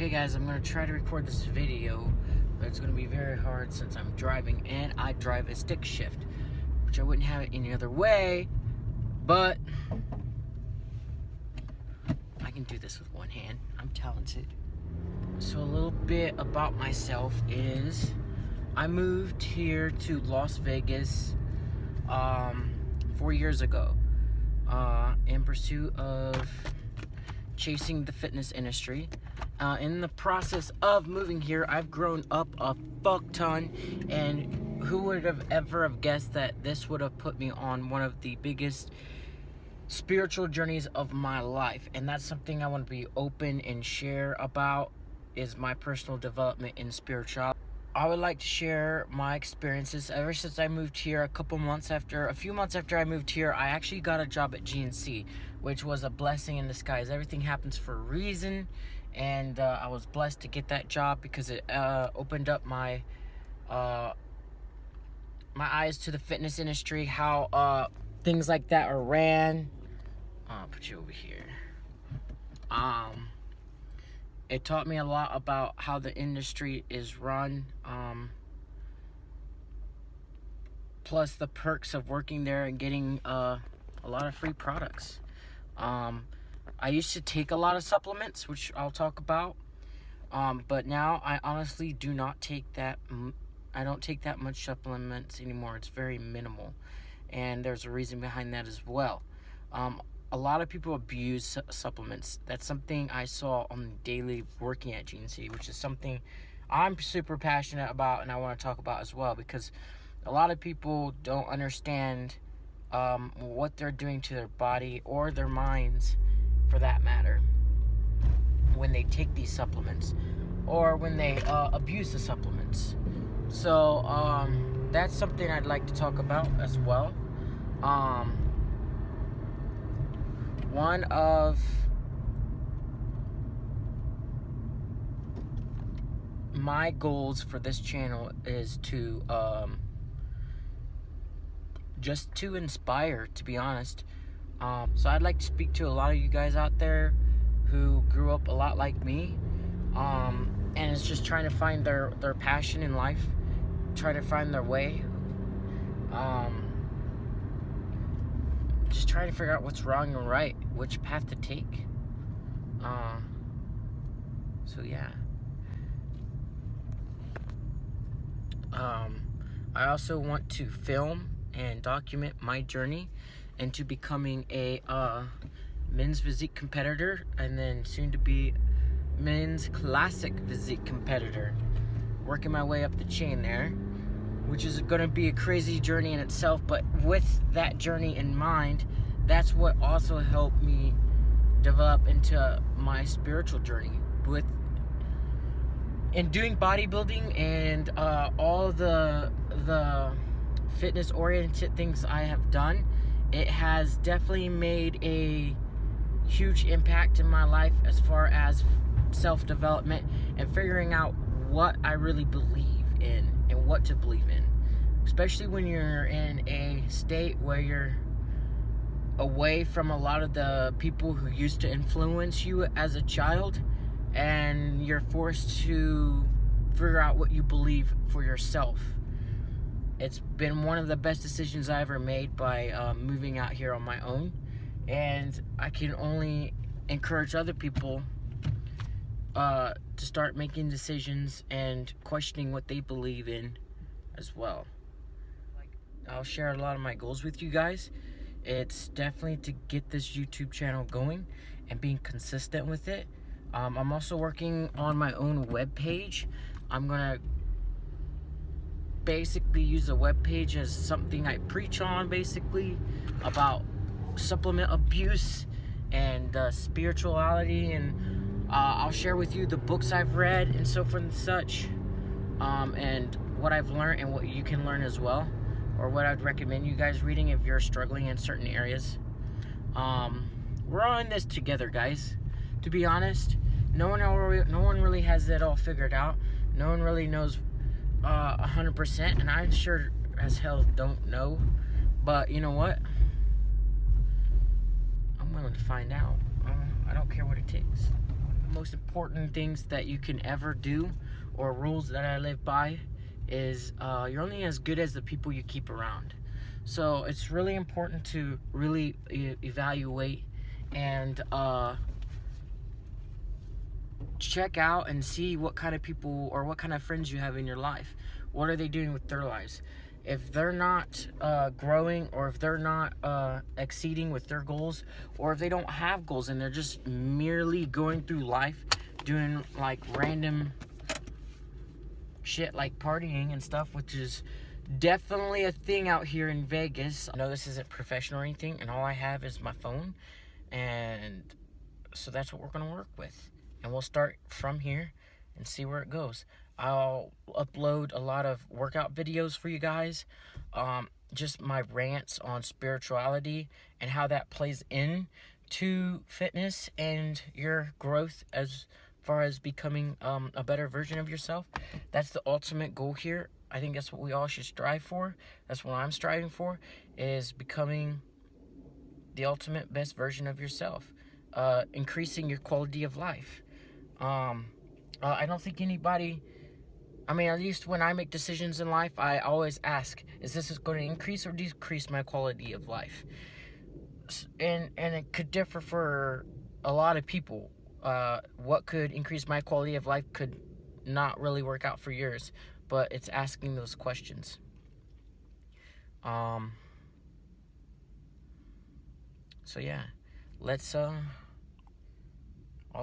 Okay guys, I'm going to try to record this video, but it's going to be very hard since I'm driving and I drive a stick shift, which I wouldn't have it any other way, but I can do this with one hand. I'm talented. So a little bit about myself is I moved here to Las Vegas 4 years ago in pursuit of chasing the fitness industry. In the process of moving here, I've grown up a fuck ton, and who would have ever have guessed that this would have put me on one of the biggest spiritual journeys of my life. And that's something I want to be open and share about, is my personal development in spirituality. I would like to share my experiences ever since I moved here. A few months after I moved here, I actually got a job at GNC, which was a blessing in disguise. Everything happens for a reason, and I was blessed to get that job because it opened up my eyes to the fitness industry, how things like that are ran. I'll put you over here. It taught me a lot about how the industry is run, plus the perks of working there and getting a lot of free products. I used to take a lot of supplements, which I'll talk about, but now I honestly do not take that. I don't take that much supplements anymore. It's very minimal, and there's a reason behind that as well. A lot of people abuse supplements. That's something I saw on the daily working at GNC, which is something I'm super passionate about and I want to talk about as well, because a lot of people don't understand what they're doing to their body or their minds, for that matter, when they take these supplements or when they abuse the supplements. So that's something I'd like to talk about as well. One of my goals for this channel is to just to inspire, to be honest. So I'd like to speak to a lot of you guys out there who grew up a lot like me, and is just trying to find their passion in life, trying to find their way, just trying to figure out what's wrong and right, which path to take. So yeah. I also want to film and document my journey into becoming a men's physique competitor, and then soon to be men's classic physique competitor. Working my way up the chain there, which is going to be a crazy journey in itself. But with that journey in mind, that's what also helped me develop into my spiritual journey in doing bodybuilding and all the fitness oriented things I have done. It has definitely made a huge impact in my life as far as self-development and figuring out what I really believe in and what to believe in, especially when you're in a state where you're away from a lot of the people who used to influence you as a child, and you're forced to figure out what you believe for yourself. It's been one of the best decisions I ever made by moving out here on my own, and I can only encourage other people to start making decisions and questioning what they believe in as well. I'll share a lot of my goals with you guys. It's definitely to get this YouTube channel going and being consistent with it. I'm also working on my own web page. I'm gonna basically use the web page as something I preach on, basically about supplement abuse and spirituality, and I'll share with you the books I've read and so forth and such, and what I've learned and what you can learn as well, or what I'd recommend you guys reading if you're struggling in certain areas. We're all in this together, guys. To be honest, no one really has it all figured out. No one really knows 100%, and I sure as hell don't know. But you know what? I'm willing to find out. I don't care what it takes. most important things that you can ever do, or rules that I live by, is you're only as good as the people you keep around. So it's really important to really evaluate and check out and see what kind of people or what kind of friends you have in your life. What are they doing with their lives? If they're not growing, or if they're not exceeding with their goals, or if they don't have goals and they're just merely going through life doing like random shit like partying and stuff, which is definitely a thing out here in Vegas. I know this isn't professional or anything, and all I have is my phone, and so that's what we're gonna work with, and we'll start from here and see where it goes. I'll upload a lot of workout videos for you guys, just my rants on spirituality and how that plays in to fitness and your growth as far as becoming a better version of yourself. That's the ultimate goal here. I think that's what we all should strive for. That's what I'm striving for, is becoming the ultimate best version of yourself, increasing your quality of life. I don't think anybody, I mean, at least when I make decisions in life, I always ask, is this going to increase or decrease my quality of life? And it could differ for a lot of people. What could increase my quality of life could not really work out for yours, but it's asking those questions. So yeah, let's I'll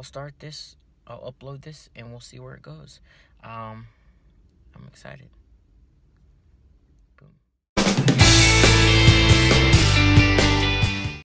start this, I'll upload this, and we'll see where it goes. I'm excited.